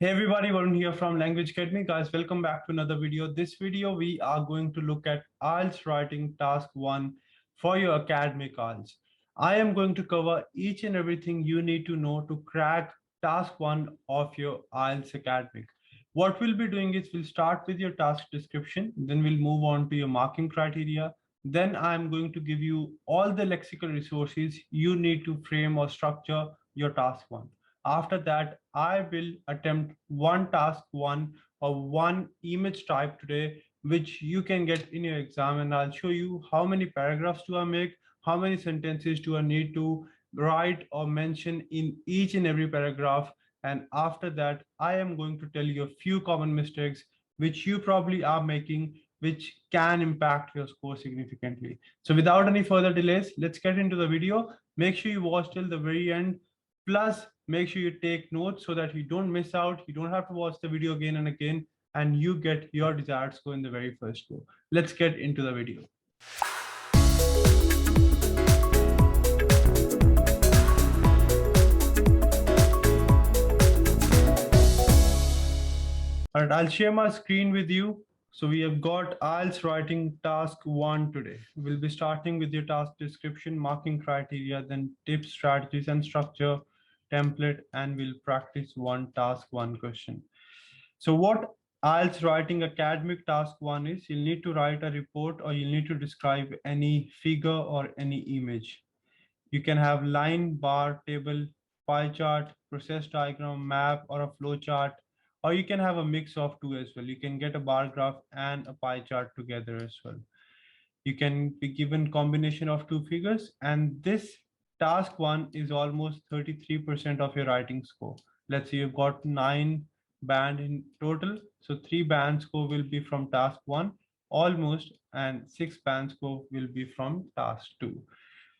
Hey everybody, Varun here from Language Academy. Guys, welcome back to another video. This video, we are going to look at IELTS writing task 1 for your academic IELTS. I am going to cover each and everything you need to know to crack task 1 of your IELTS academic. What we'll be doing is we'll start with your task description, then we'll move on to your marking criteria. Then I'm going to give you all the lexical resources you need to frame or structure your task 1. After that, I will attempt one task one or one image type today, which you can get in your exam. And I'll show you how many paragraphs do I make, how many sentences do I need to write or mention in each and every paragraph. And after that, I am going to tell you a few common mistakes which you probably are making, which can impact your score significantly. So without any further delays, let's get into the video. Make sure you watch till the very end. Plus, make sure you take notes so that you don't miss out. You don't have to watch the video again and again, and you get your desired score in the very first go. Let's get into the video. All right, I'll share my screen with you. So we have got IELTS writing task 1 today. We'll be starting with your task description, marking criteria, then tips, strategies, and structure, template, and we'll practice one task 1 question. So what IELTS writing academic task 1 is, you'll need to write a report or you'll need to describe any figure or any image. You can have line, bar, table, pie chart, process diagram, map, or a flow chart, or you can have a mix of two as well. You can get a bar graph and a pie chart together as well. You can be given combination of two figures, and this task 1 is almost 33% of your writing score. Let's say you've got 9 band in total, so 3 band score will be from task 1 almost, and 6 band score will be from task 2.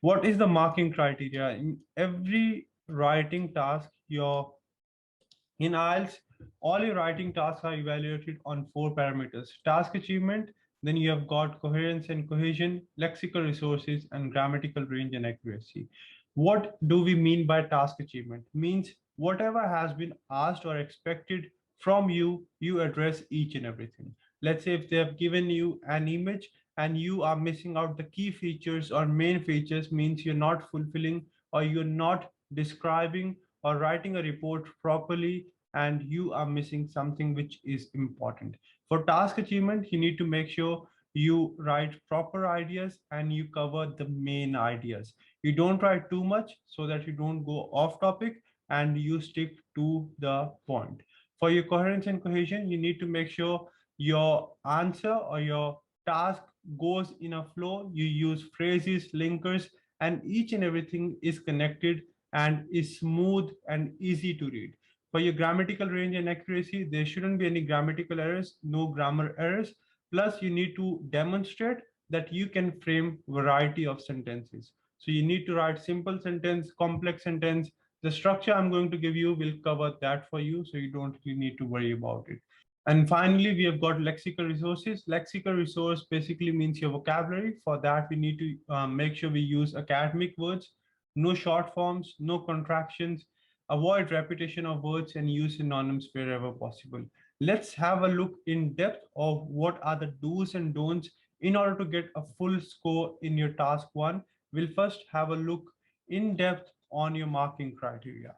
What is the marking criteria? In every writing task, in IELTS, all your writing tasks are evaluated on 4 parameters: task achievement, then you have got coherence and cohesion, lexical resources, and grammatical range and accuracy. What do we mean by task achievement? Means whatever has been asked or expected from you, you address each and everything. Let's say if they have given you an image and you are missing out the key features or main features, means you're not fulfilling or you're not describing or writing a report properly, and you are missing something which is important. For task achievement, you need to make sure you write proper ideas and you cover the main ideas. You don't write too much so that you don't go off topic, and you stick to the point. For your coherence and cohesion, you need to make sure your answer or your task goes in a flow. You use phrases, linkers, and each and everything is connected and is smooth and easy to read. For your grammatical range and accuracy, there shouldn't be any grammatical errors, no grammar errors. Plus, you need to demonstrate that you can frame variety of sentences. So you need to write simple sentence, complex sentence. The structure I'm going to give you will cover that for you, so you don't really need to worry about it. And finally, we have got lexical resources. Lexical resource basically means your vocabulary. For that, we need to make sure we use academic words, no short forms, no contractions, avoid repetition of words, and use synonyms wherever possible. Let's have a look in depth of what are the do's and don'ts in order to get a full score in your task 1. We'll first have a look in depth on your marking criteria.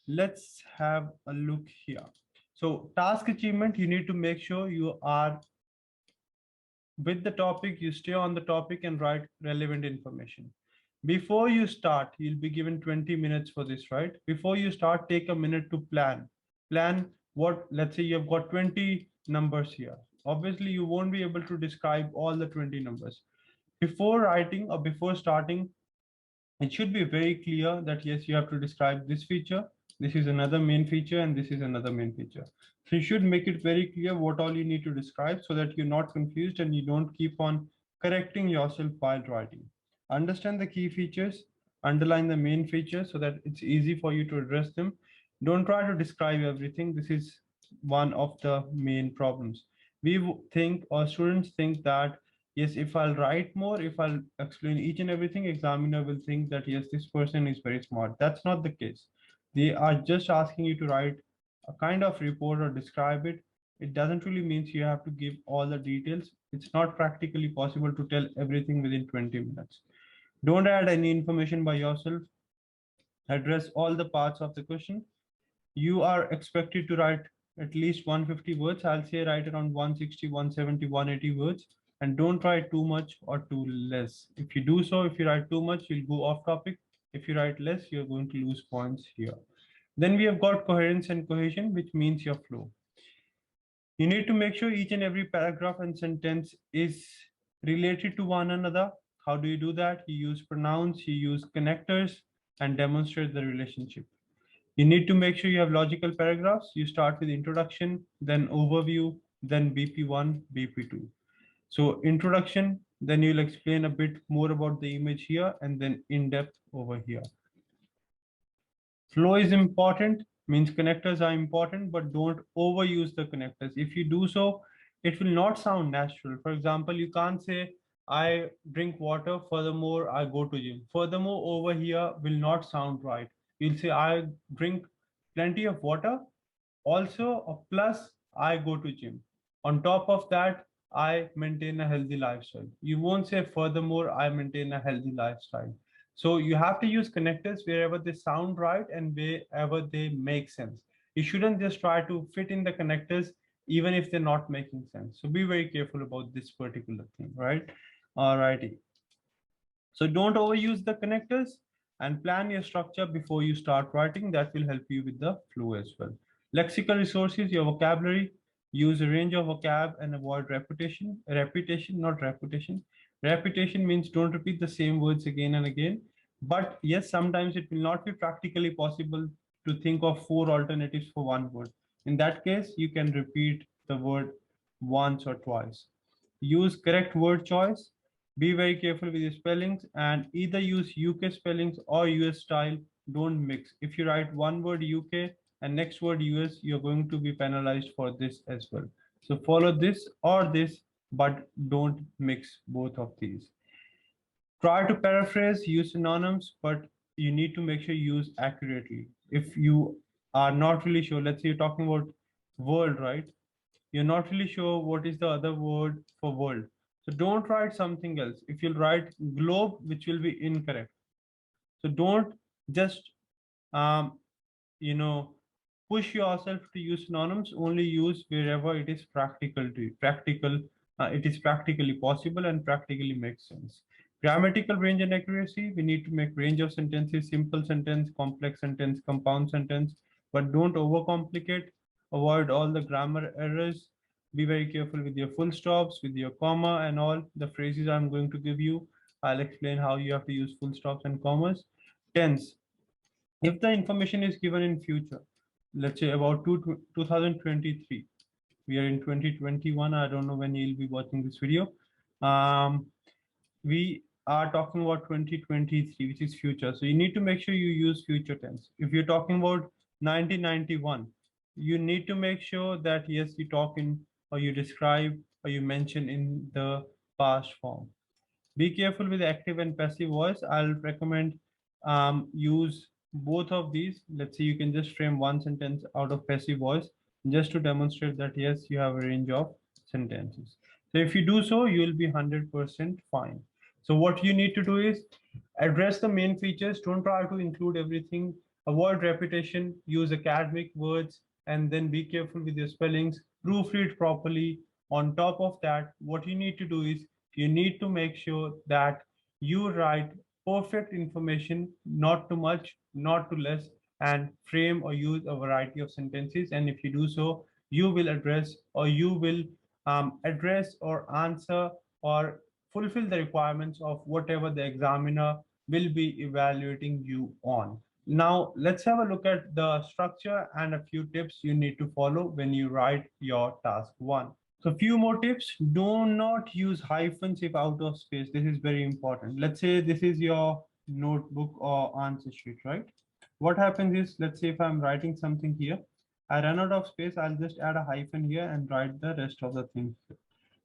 Let's have a look here. So task achievement, you need to make sure you are with the topic, you stay on the topic and write relevant information. Before you start, you'll be given 20 minutes for this, right? Before you start, take a minute to plan. Plan what, let's say you've got 20 numbers here. Obviously, you won't be able to describe all the 20 numbers. Before writing or before starting, it should be very clear that yes, you have to describe this feature, this is another main feature, and this is another main feature. So you should make it very clear what all you need to describe so that you're not confused and you don't keep on correcting yourself while writing. Understand the key features, underline the main features so that it's easy for you to address them. Don't try to describe everything. This is one of the main problems. We think, or students think, that yes, if I'll write more, if I'll explain each and everything, examiner will think that yes, this person is very smart. That's not the case. They are just asking you to write a kind of report or describe it. It doesn't really mean you have to give all the details. It's not practically possible to tell everything within 20 minutes. Don't add any information by yourself. Address all the parts of the question. You are expected to write at least 150 words. I'll say write around 160, 170, 180 words, and don't write too much or too less. If you do so, if you write too much, you'll go off topic. If you write less, you're going to lose points here. Then we have got coherence and cohesion, which means your flow. You need to make sure each and every paragraph and sentence is related to one another. How do you do that? You use pronouns, you use connectors, and demonstrate the relationship. You need to make sure you have logical paragraphs. You start with introduction, then overview, then BP1, BP2. So introduction, then you'll explain a bit more about the image here, and then in depth over here. Flow is important, means connectors are important, but don't overuse the connectors. If you do so, it will not sound natural. For example, you can't say, I drink water, furthermore, I go to gym. Furthermore, over here will not sound right. You'll say, I drink plenty of water, also a plus, I go to gym. On top of that, I maintain a healthy lifestyle. You won't say, furthermore, I maintain a healthy lifestyle. So you have to use connectors wherever they sound right and wherever they make sense. You shouldn't just try to fit in the connectors even if they're not making sense. So be very careful about this particular thing, right? Alrighty. So don't overuse the connectors and plan your structure before you start writing. That will help you with the flow as well. Lexical resources, your vocabulary. Use a range of vocab and avoid repetition. Repetition, not repetition. Repetition means don't repeat the same words again and again. But yes, sometimes it will not be practically possible to think of 4 alternatives for one word. In that case, you can repeat the word once or twice. Use correct word choice. Be very careful with your spellings and either use UK spellings or US style. Don't mix. If you write one word UK and next word US, you're going to be penalized for this as well. So follow this or this, but don't mix both of these. Try to paraphrase, use synonyms, but you need to make sure you use accurately. If you are not really sure, let's say you're talking about world, right? You're not really sure what is the other word for world. So don't write something else. If you'll write globe, which will be incorrect. So don't just um, you know, push yourself to use synonyms. Only use wherever it is practical to practical. It is practically possible and practically makes sense. Grammatical range and accuracy. We need to make range of sentences, simple sentence, complex sentence, compound sentence, but don't overcomplicate. Avoid all the grammar errors. Be very careful with your full stops, with your comma and all the phrases I'm going to give you. I'll explain how you have to use full stops and commas. Tense. If the information is given in future, let's say about 2023, we are in 2021. I don't know when you'll be watching this video. We are talking about 2023, which is future. So you need to make sure you use future tense. If you're talking about 1991, you need to make sure that yes, you talk in or you describe or you mention in the past form. Be careful with active and passive voice. I'll recommend use both of these. Let's say you can just frame one sentence out of passive voice just to demonstrate that yes, you have a range of sentences. So if you do so, you will be 100% fine. So what you need to do is address the main features. Don't try to include everything. Avoid repetition. Use academic words and then be careful with your spellings. Proofread properly. On top of that, what you need to do is you need to make sure that you write perfect information, not too much, not too less, and frame or use a variety of sentences. And if you do so, you will address or you will address or answer or fulfill the requirements of whatever the examiner will be evaluating you on. Now, let's have a look at the structure and a few tips you need to follow when you write your task 1. So a few more tips. Do not use hyphens if out of space. This is very important. Let's say this is your notebook or answer sheet, right? What happens is, let's say if I'm writing something here, I run out of space, I'll just add a hyphen here and write the rest of the things.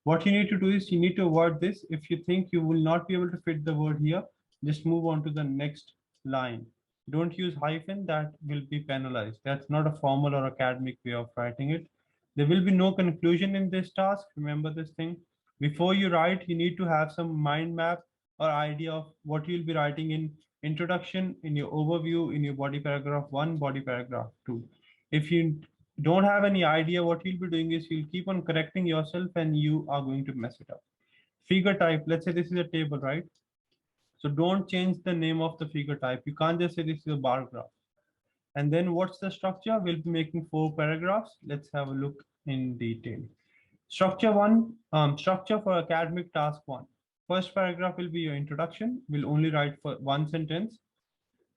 What you need to do is you need to avoid this. If you think you will not be able to fit the word here, just move on to the next line. Don't use hyphen, that will be penalized. That's not a formal or academic way of writing it. There will be no conclusion in this task. Remember this thing. Before you write, you need to have some mind map or idea of what you'll be writing in introduction, in your overview, in your body paragraph 1, body paragraph 2. If you don't have any idea, what you'll be doing is you'll keep on correcting yourself and you are going to mess it up. Figure type, let's say this is a table, right? So don't change the name of the figure type. You can't just say this is a bar graph. And then what's the structure? We'll be making 4 paragraphs. Let's have a look in detail. Structure one, structure for academic task one. First paragraph will be your introduction. We'll only write for 1 sentence.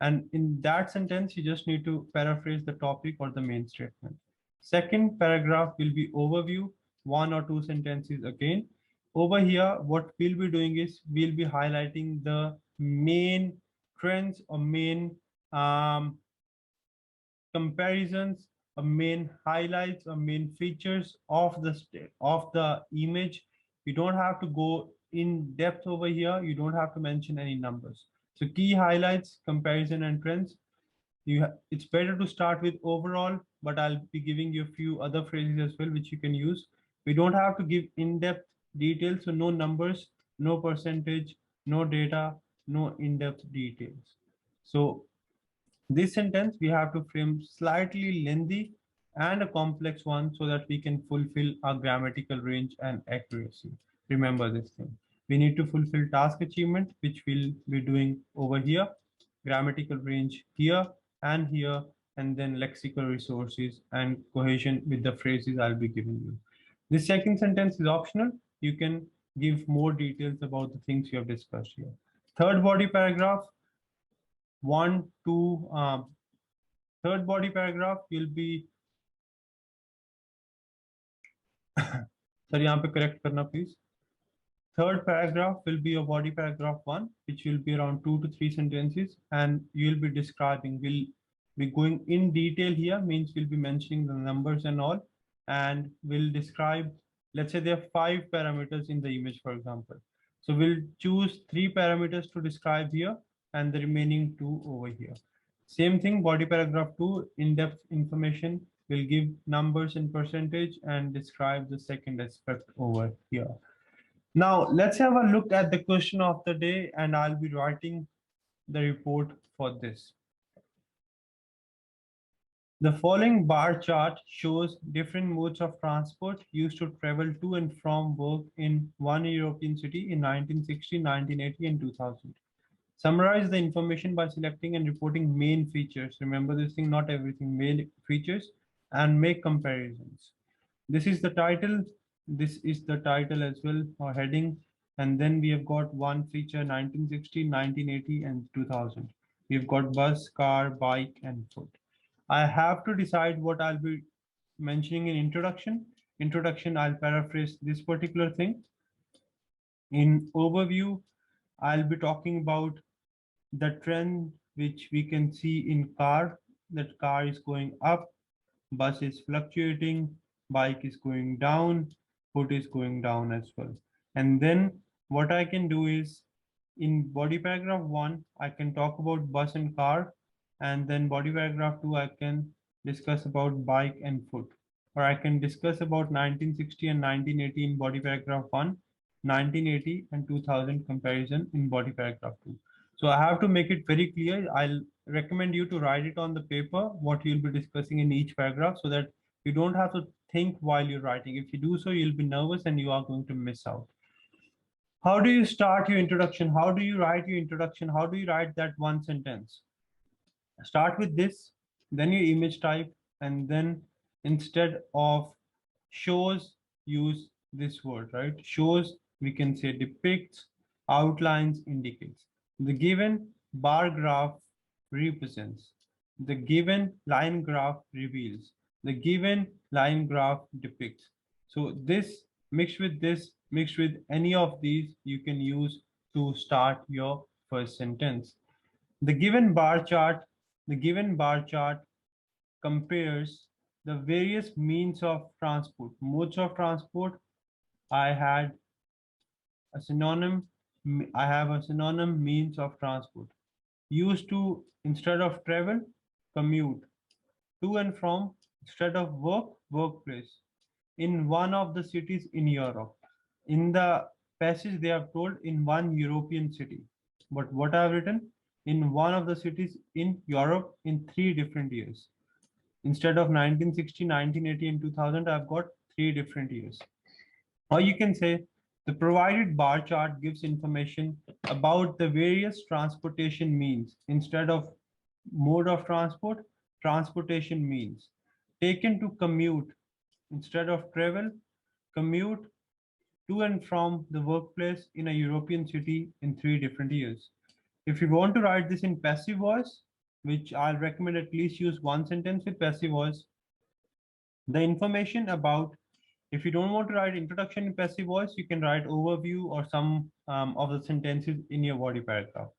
And in that sentence, you just need to paraphrase the topic or the main statement. Second paragraph will be overview, 1 or 2 sentences again. Over here, what we'll be doing is we'll be highlighting the main trends or main comparisons, main highlights, or main features of the image. You don't have to go in depth over here. You don't have to mention any numbers. So key highlights, comparison, and trends. It's better to start with overall, but I'll be giving you a few other phrases as well, which you can use. We don't have to give in-depth details, so no numbers, no percentage, no data, no in-depth details. So this sentence we have to frame slightly lengthy and a complex one so that we can fulfill our grammatical range and accuracy. Remember this thing. We need to fulfill task achievement, which we'll be doing over here, grammatical range here and here, and then lexical resources and cohesion with the phrases I'll be giving you. The second sentence is optional. You can give more details about the things you have discussed here. Third body paragraph, one, two, third body paragraph will be sir यहाँ पे correct करना please. Third paragraph will be your body paragraph 1, which will be around 2 to 3 sentences, and you'll be describing. We'll be going in detail here, means we'll be mentioning the numbers and all, and we'll describe. Let's say there are 5 parameters in the image, for example. So we'll choose 3 parameters to describe here, and the remaining 2 over here. Same thing, body paragraph 2, in-depth information. Will give numbers and percentage and describe the second aspect over here. Now, let's have a look at the question of the day, and I'll be writing the report for this. The following bar chart shows different modes of transport used to travel to and from work in one European city in 1960, 1980, and 2000. Summarize the information by selecting and reporting main features. Remember this thing, not everything, main features, and make comparisons. This is the title. This is the title as well, or heading. And then we have got one feature, 1960, 1980, and 2000. We've got bus, car, bike, and foot. I have to decide what I'll be mentioning in introduction. Introduction, I'll paraphrase this particular thing. In overview, I'll be talking about the trend which we can see in car, that car is going up, bus is fluctuating, bike is going down, foot is going down as well. And then what I can do is in body paragraph 1, I can talk about bus and car, and then body paragraph 2, I can discuss about bike and foot. Or I can discuss about 1960 and 1980 in body paragraph 1, 1980 and 2000 comparison in body paragraph 2. So I have to make it very clear. I'll recommend you to write it on the paper, what you'll be discussing in each paragraph, so that you don't have to think while you're writing. If you do so, you'll be nervous and you are going to miss out. How do you start your introduction? How do you write your introduction? How do you write that one sentence? Start with this, then your image type, and then instead of shows, use this word, right? Shows, we can say depicts, outlines, indicates. The given bar graph represents. The given line graph reveals. The given line graph depicts. So this mixed with any of these, you can use to start your first sentence. The given bar chart compares the various means of transport, modes of transport. I have a synonym means of transport. used to, instead of travel, commute, to and from, instead of work, workplace, in one of the cities in Europe. In the passage they have told in one European city, but what I have written, in one of the cities in Europe in 3 different years. Instead of 1960, 1980, and 2000, I've got 3 different years. Or you can say the provided bar chart gives information about the various transportation means. Instead of mode of transport, transportation means. Taken to commute, instead of travel, commute to and from the workplace in a European city in 3 different years. If you want to write this in passive voice, which I'll recommend at least use one sentence with passive voice, the information about, if you don't want to write introduction in passive voice, you can write overview or some of the sentences in your body paragraph.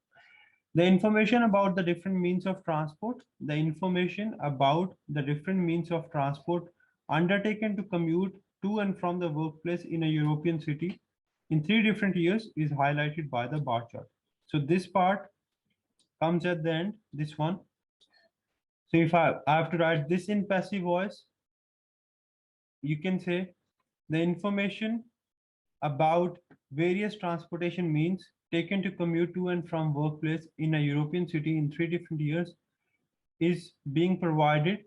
The information about the different means of transport, the information about the different means of transport undertaken to commute to and from the workplace in a European city in 3 different years is highlighted by the bar chart. So this part comes at the end, this one. So if I have to write this in passive voice, you can say the information about various transportation means taken to commute to and from workplace in a European city in 3 different years is being provided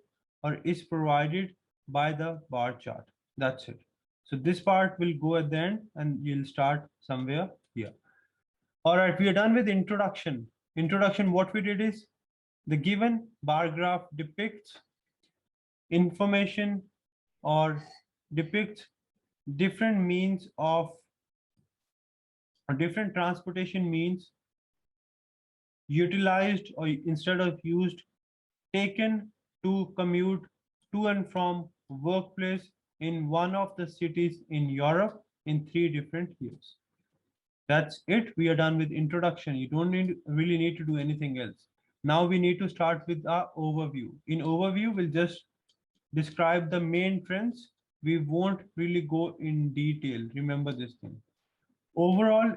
or is provided by the bar chart. That's it. So this part will go at the end and you'll start somewhere here. All right, we are done with introduction. Introduction, what we did is the given bar graph depicts information or depicts different means of or different transportation means utilized or instead of used, taken to commute to and from workplace in one of the cities in Europe in 3 different years. That's it. We are done with introduction. You don't really need to do anything else. Now we need to start with our overview. In overview, we'll just describe the main trends. We won't really go in detail. Remember this thing. Overall,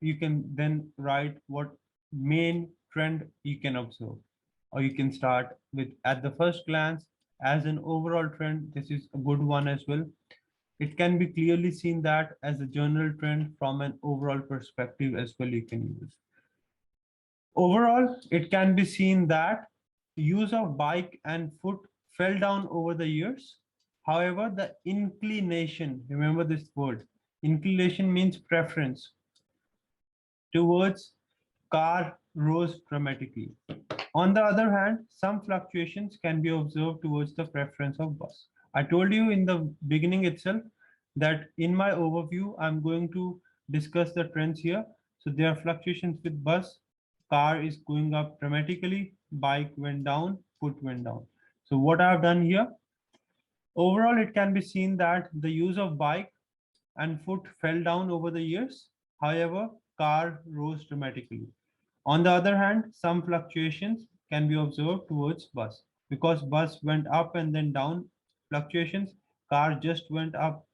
you can then write what main trend you can observe, or you can start with at the first glance as an overall trend. This is a good one as well. It can be clearly seen that as a general trend from an overall perspective as well you can use. Overall, it can be seen that use of bike and foot fell down over the years. However, the inclination, remember this word, inclination means preference towards car rose dramatically. On the other hand, some fluctuations can be observed towards the preference of bus. I told you in the beginning itself that in my overview, I'm going to discuss the trends here. So there are fluctuations with bus, car is going up dramatically, bike went down, foot went down. So what I've done here, overall, it can be seen that the use of bike and foot fell down over the years. However, car rose dramatically. On the other hand, some fluctuations can be observed towards bus. Because bus went up and then down, fluctuations, car just went up.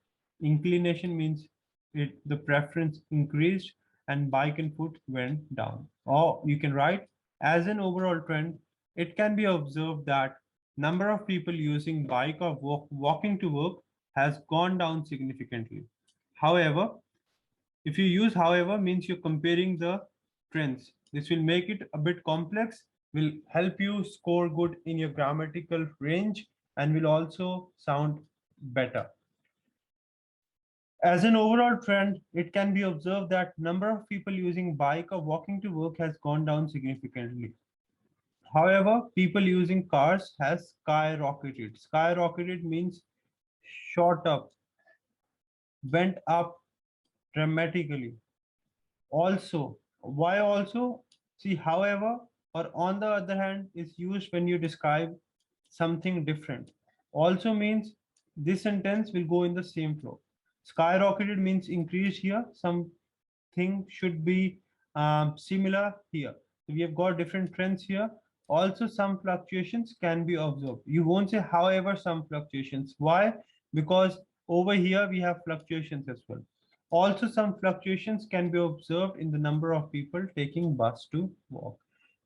Inclination means the preference increased and bike and foot went down. Or you can write, as an overall trend, it can be observed that number of people using bike or walking to work has gone down significantly. However, if you use however means you're comparing the trends. This will make it a bit complex, will help you score good in your grammatical range, and will also sound better. As an overall trend, it can be observed that number of people using bike or walking to work has gone down significantly. However, people using cars has skyrocketed. Skyrocketed means shot up, went up dramatically. Also, why also? See, however, or on the other hand, is used when you describe something different. Also means this sentence will go in the same flow. Skyrocketed means increase here. Something should be similar here. So we have got different trends here. Also, some fluctuations can be observed. You won't say, however, some fluctuations. Why? Because over here we have fluctuations as well. Also, some fluctuations can be observed in the number of people taking bus to work.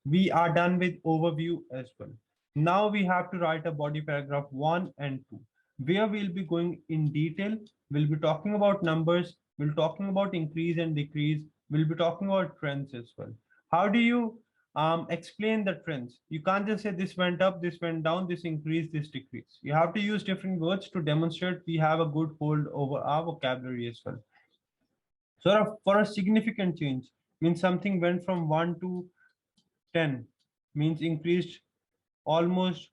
We are done with overview as well. Now we have to write a body paragraph 1 and 2, where we'll be going in detail. We'll be talking about numbers, we'll talking about increase and decrease, we'll be talking about trends as well. How do you explain the trends? You can't just say this went up, this went down, this increased, this decreased. You have to use different words to demonstrate we have a good hold over our vocabulary as well. So for a significant change means something went from 1 to 10, means increased almost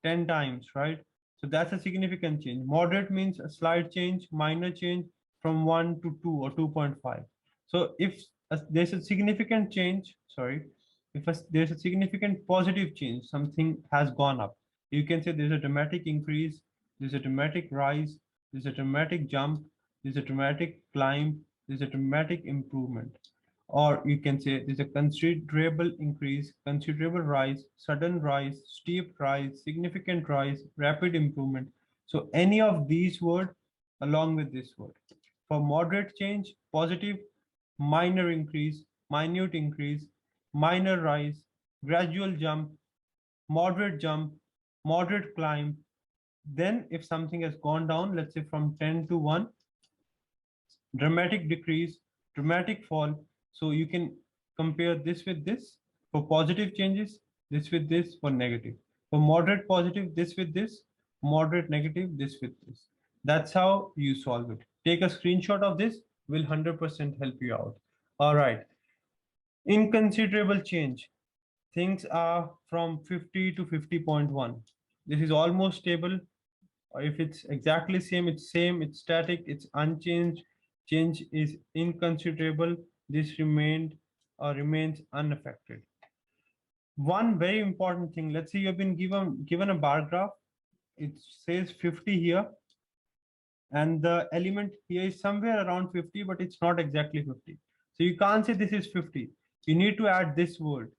10 times, right? So that's a significant change. Moderate means a slight change, minor change from 1 to 2 or 2.5. So if there's a significant change, sorry, if there's a significant positive change, something has gone up, you can say there's a dramatic increase, there's a dramatic rise, there's a dramatic jump, there's a dramatic climb, there's a dramatic improvement. Or you can say there's a considerable increase, considerable rise, sudden rise, steep rise, significant rise, rapid improvement. So any of these words along with this word. For moderate change, positive, minor increase, minute increase, minor rise, gradual jump, moderate climb. Then if something has gone down, let's say from 10 to 1, dramatic decrease, dramatic fall. So you can compare this with this for positive changes, this with this for negative. For moderate positive, this with this, moderate negative, this with this. That's how you solve it. Take a screenshot of this, will 100% help you out. All right. Inconsiderable change. Things are from 50 to 50.1. This is almost stable. If it's exactly same, it's static, it's unchanged. Change is inconsiderable. This remains unaffected. One very important thing, let's say you've been given a bar graph. It says 50 here, and the element here is somewhere around 50, but it's not exactly 50. So you can't say this is 50. You need to add this word.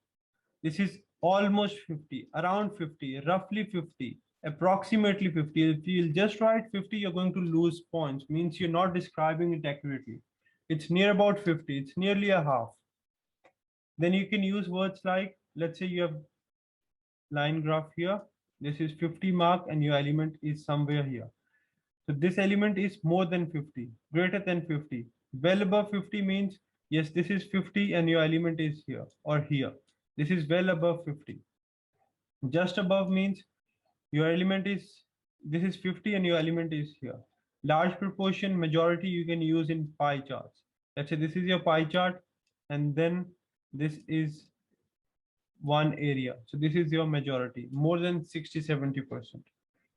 This is almost 50, around 50, roughly 50, approximately 50. If you'll just write 50, you're going to lose points, means you're not describing it accurately. It's near about 50, it's nearly a half. Then you can use words like, let's say you have line graph here. This is 50 mark and your element is somewhere here. So this element is more than 50, greater than 50. Well above 50 means, yes, this is 50 and your element is here or here. This is well above 50. Just above means your element is, this is 50 and your element is here. Large proportion, majority you can use in pie charts. Let's say this is your pie chart and then this is one area. So this is your majority, more than 60-70%.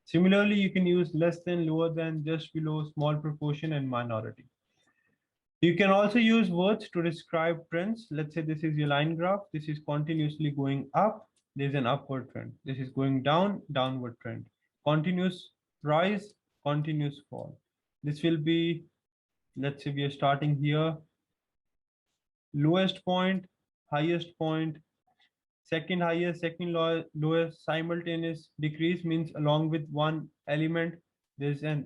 Similarly, you can use less than, lower than, just below, small proportion, and minority. You can also use words to describe trends. Let's say this is your line graph. This is continuously going up. There's an upward trend. This is going down, downward trend. Continuous rise, continuous fall. This will be, let's say we are starting here. Lowest point, highest point, second highest, second lowest, simultaneous decrease means along with one element, there's a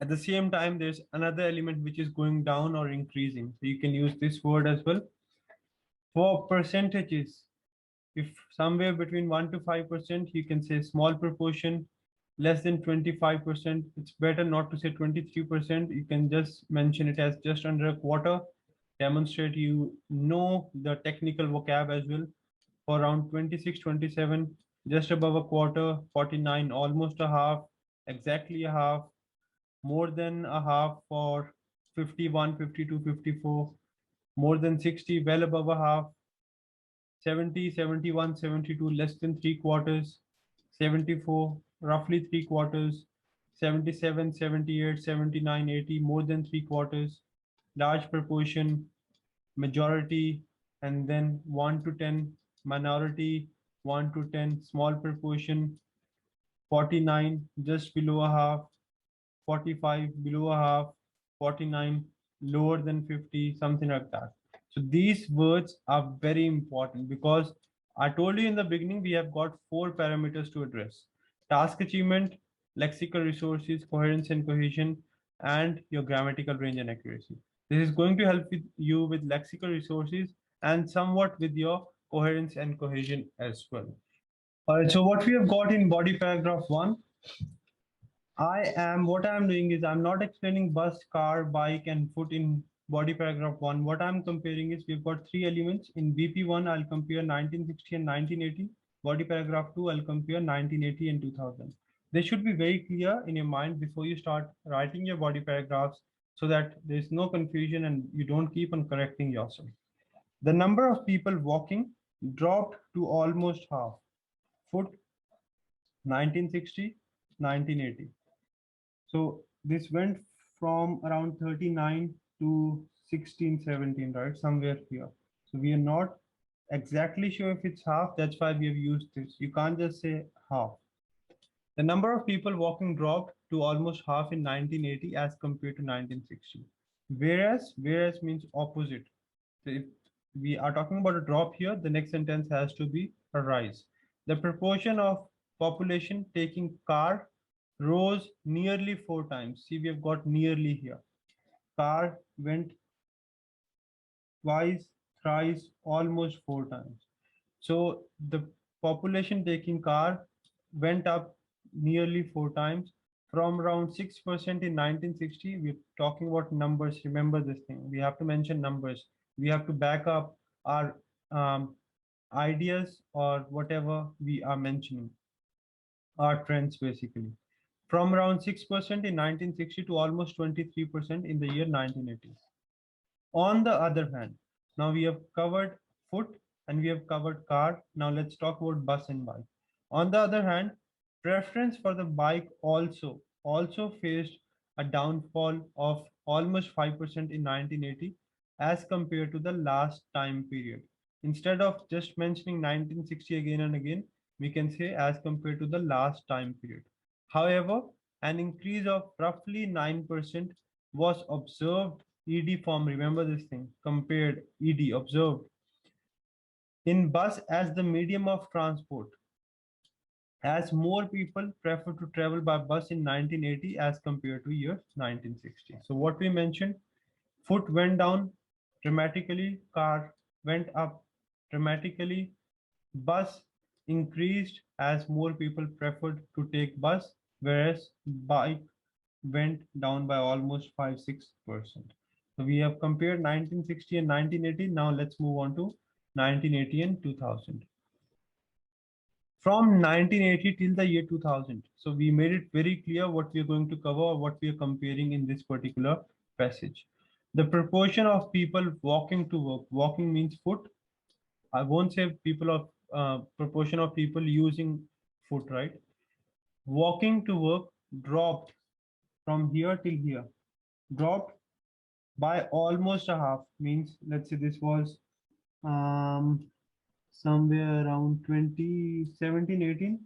at the same time, there's another element which is going down or increasing. So you can use this word as well. For percentages, if somewhere between 1 to 5%, you can say small proportion, less than 25%. It's better not to say 23%. You can just mention it as just under a quarter. Demonstrate you know the technical vocab as well. For around 26, 27, just above a quarter, 49, almost a half, exactly a half, more than a half for 51, 52, 54, more than 60, well above a half, 70, 71, 72, less than 3/4, 74, roughly 3/4, 77, 78, 79, 80, more than 3/4, large proportion, majority, and then 1 to 10, minority, 1 to 10, small proportion, 49, just below a half, 45, below a half, 49, lower than 50, something like that. So these words are very important because I told you in the beginning, we have got 4 parameters to address: task achievement, lexical resources, coherence and cohesion, and your grammatical range and accuracy. This is going to help with you with lexical resources and somewhat with your coherence and cohesion as well. All right, so what we have got in body paragraph 1, what I'm doing is I'm not explaining bus, car, bike, and foot in body paragraph 1. What I'm comparing is we've got three elements. In BP1, I'll compare 1960 and 1980. Body paragraph 2, I'll compare 1980 and 2000. They should be very clear in your mind before you start writing your body paragraphs so that there's no confusion and you don't keep on correcting yourself. The number of people walking dropped to almost half. Foot 1960, 1980. So this went from around 39 to 16, 17, right? Somewhere here. So we are not exactly sure if it's half. That's why we have used this. You can't just say half. The number of people walking dropped to almost half in 1980 as compared to 1960. Whereas means opposite. So if we are talking about a drop here, the next sentence has to be a rise. The proportion of population taking car rose nearly 4 times. See, we have got nearly here. Car went twice, thrice, almost 4 times. So the population taking car went up nearly 4 times from around 6% in 1960. We're talking about numbers. Remember this thing. We have to mention numbers. We have to back up our ideas or whatever we are mentioning, our trends basically. From around 6% in 1960 to almost 23% in the year 1980. On the other hand, now we have covered foot and we have covered car. Now let's talk about bus and bike. On the other hand, preference for the bike also faced a downfall of almost 5% in 1980 as compared to the last time period. Instead of just mentioning 1960 again and again, we can say as compared to the last time period. However, an increase of roughly 9% was observed. ED form, remember this thing, compared, ED, observed, in bus as the medium of transport, as more people prefer to travel by bus in 1980 as compared to year 1960. So what we mentioned, foot went down dramatically, car went up dramatically, bus increased as more people preferred to take bus, whereas bike went down by almost 5-6%. So we have compared 1960 and 1980. Now let's move on to 1980 and 2000. From 1980 till the year 2000. So we made it very clear what we are going to cover or what we are comparing in this particular passage. The proportion of people walking to work, walking means foot. I won't say people of proportion of people using foot, right? Walking to work dropped from here till here, dropped by almost a half. Means let's say this was um, somewhere around 2017, 18,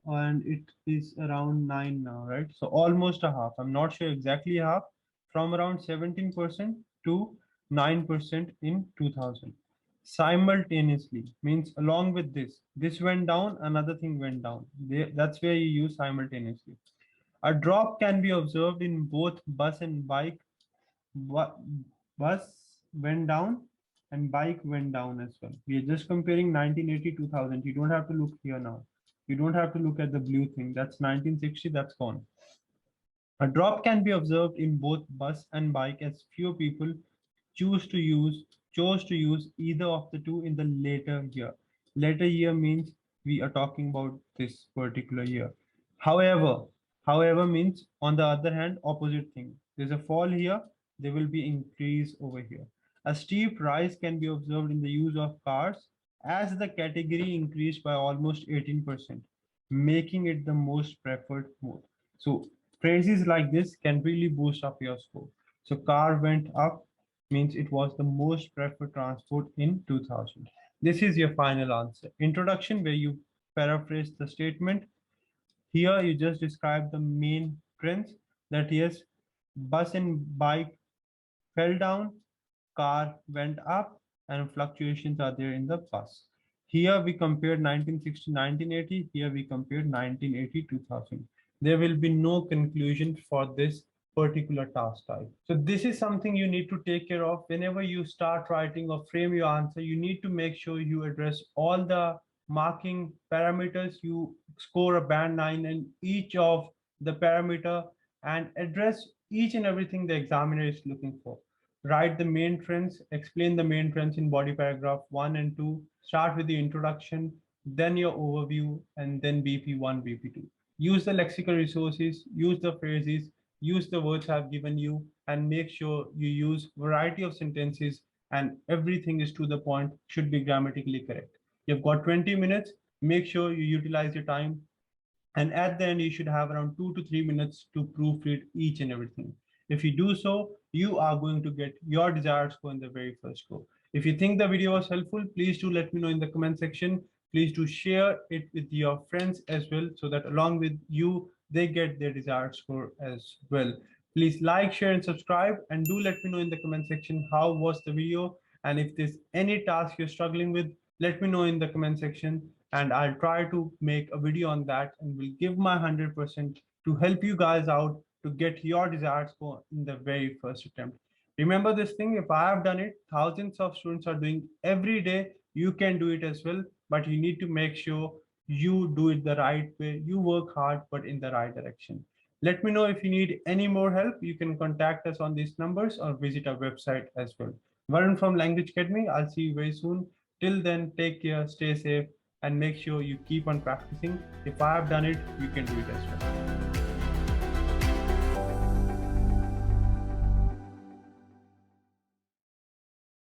and it is around 9 now, right? So almost a half. I'm not sure exactly half, from around 17% to 9% in 2000. Simultaneously means along with this went down, another thing went down. That's where you use simultaneously. A drop can be observed in both bus and bike. Bus went down and bike went down as well. We are just comparing 1980, 2000. You don't have to look here now. You don't have to look at the blue thing. That's 1960, that's gone. A drop can be observed in both bus and bike as few people choose to use chose to use either of the two in the later year. Later year means we are talking about this particular year. However, means on the other hand, opposite thing. There's a fall here, there will be increase over here. A steep rise can be observed in the use of cars as the category increased by almost 18%, making it the most preferred mode. So phrases like this can really boost up your score. So car went up means it was the most preferred transport in 2000. This is your final answer. Introduction, where you paraphrase the statement. Here you just describe the main trends, that yes, bus and bike fell down, car went up, and fluctuations are there in the bus. Here we compared 1960, 1980. Here we compared 1980, 2000. There will be no conclusion for this particular task type. So this is something you need to take care of whenever you start writing or frame your answer. You need to make sure you address all the marking parameters. You score a band 9 in each of the parameter and address each and everything the examiner is looking for. Write the main trends, explain the main trends in body paragraph 1 and 2. Start with the introduction, then your overview, and then BP1, BP2. Use the lexical resources, use the phrases, use the words I've given you, and make sure you use variety of sentences and everything is to the point, should be grammatically correct. You've got 20 minutes. Make sure you utilize your time. And at the end, you should have around 2 to 3 minutes to proofread each and everything. If you do so, you are going to get your desired score in the very first go. If you think the video was helpful, please do let me know in the comment section. Please do share it with your friends as well, so that along with you, they get their desired score as well. Please like, share, and subscribe. And do let me know in the comment section how was the video. And if there's any task you're struggling with, let me know in the comment section and I'll try to make a video on that and will give my 100% to help you guys out to get your desired score in the very first attempt. Remember this thing, if I have done it, thousands of students are doing every day, you can do it as well, but you need to make sure you do it the right way, you work hard, but in the right direction. Let me know if you need any more help. You can contact us on these numbers or visit our website as well. Varun from Language Academy. I'll see you very soon. Till then, take care, stay safe, and make sure you keep on practicing. If I have done it, you can do it as well.